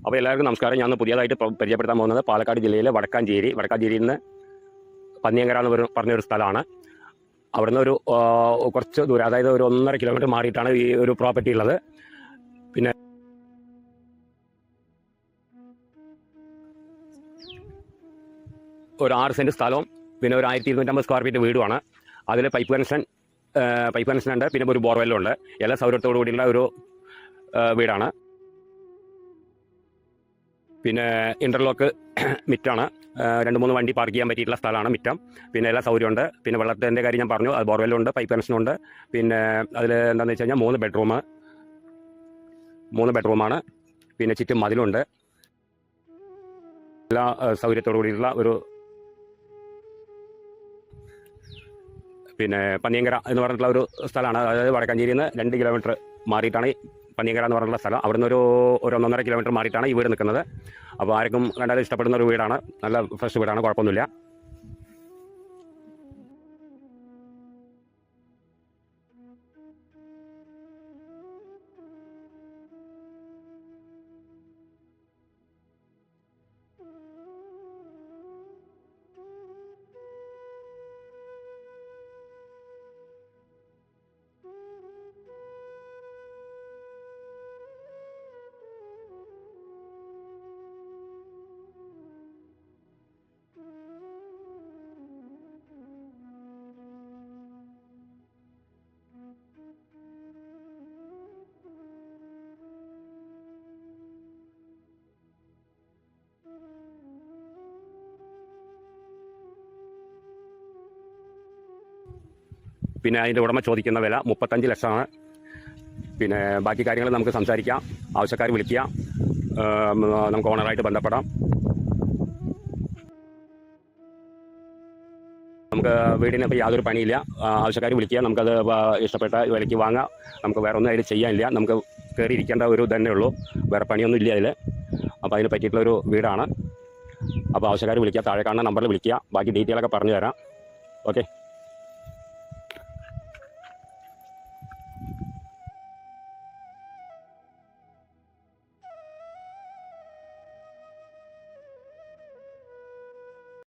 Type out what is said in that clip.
അപ്പോൾ എല്ലാവർക്കും നമസ്കാരം. ഞാൻ പുതിയതായിട്ട് പരിചയപ്പെടുത്താൻ പോകുന്നത് പാലക്കാട് ജില്ലയിലെ വടക്കാഞ്ചേരിയിൽ നിന്ന് പന്നിയങ്കര എന്ന് പറഞ്ഞൊരു സ്ഥലമാണ്. അവിടുന്ന് ഒരു കുറച്ച് ദൂരം, അതായത് ഒരു 1.5 കിലോമീറ്റർ മാറിയിട്ടാണ് ഈ ഒരു പ്രോപ്പർട്ടി ഉള്ളത്. പിന്നെ ഒരു 6 സെൻറ്റ് സ്ഥലവും പിന്നെ ഒരു 1250 സ്ക്വയർ ഫീറ്റ് വീടുമാണ്. അതിൽ പൈപ്പ് കണക്ഷൻ ഉണ്ട്, പിന്നെ ഒരു ബോർവെല്ലും ഉണ്ട്. എല്ലാ സൗകര്യത്തോടു കൂടിയുള്ള ഒരു വീടാണ്. പിന്നെ ഇൻ്റർലോക്ക് മിറ്റാണ്. 2-3 വണ്ടി പാർക്ക് ചെയ്യാൻ പറ്റിയിട്ടുള്ള സ്ഥലമാണ് മിറ്റം. പിന്നെ എല്ലാ സൗകര്യമുണ്ട്. പിന്നെ വെള്ളത്തിൻ്റെ കാര്യം ഞാൻ പറഞ്ഞു, അത് ബോർവെല്ലുണ്ട്, പൈപ്പ് കണക്ഷനുണ്ട്. പിന്നെ അതിൽ എന്താണെന്ന് വെച്ച് കഴിഞ്ഞാൽ 3 ബെഡ്റൂമാണ്. പിന്നെ ചുറ്റും മതിലുണ്ട്. എല്ലാ സൗകര്യത്തോടു കൂടിയിട്ടുള്ള ഒരു പിന്നെ പന്നിയങ്കര എന്ന് പറഞ്ഞിട്ടുള്ള ഒരു സ്ഥലമാണ്. അതായത് വടക്കാഞ്ചേരിയിൽ നിന്ന് 2 കിലോമീറ്റർ മാറിയിട്ടാണ് പന്നിയങ്കര എന്ന് പറഞ്ഞിട്ടുള്ള സ്ഥലം. അവിടെ നിന്ന് ഒരു 1.5 കിലോമീറ്റർ മാറിയിട്ടാണ് ഈ വീട് നിൽക്കുന്നത്. അപ്പോൾ ആർക്കും കണ്ടാലും ഇഷ്ടപ്പെടുന്ന ഒരു വീടാണ്. നല്ല ഫ്രഷ് വീടാണ്, കുഴപ്പമൊന്നുമില്ല. പിന്നെ അതിൻ്റെ ഉടമ ചോദിക്കുന്ന വില 35 ലക്ഷമാണ്. പിന്നെ ബാക്കി കാര്യങ്ങൾ നമുക്ക് സംസാരിക്കാം. ആവശ്യക്കാർ വിളിക്കുക, നമുക്ക് ഓണറായിട്ട് ബന്ധപ്പെടാം. നമുക്ക് വീടിന് ഇപ്പോൾ യാതൊരു പണിയില്ല. ആവശ്യക്കാർ വിളിക്കുക, നമുക്കത് ഇഷ്ടപ്പെട്ട വിലയ്ക്ക് വാങ്ങാം. നമുക്ക് വേറെ ഒന്നും അതിൽ ചെയ്യാനില്ല. നമുക്ക് കയറിയിരിക്കേണ്ട ഒരു തന്നെ ഉള്ളൂ, വേറെ പണിയൊന്നും ഇല്ല അതിൽ. അപ്പോൾ അതിന് പറ്റിയിട്ടുള്ളൊരു വീടാണ്. അപ്പോൾ ആവശ്യക്കാർ വിളിക്കുക, താഴെ കാണുന്ന നമ്പറിൽ വിളിക്കുക. ബാക്കി ഡീറ്റെയിലൊക്കെ പറഞ്ഞു തരാം. ഓക്കെ.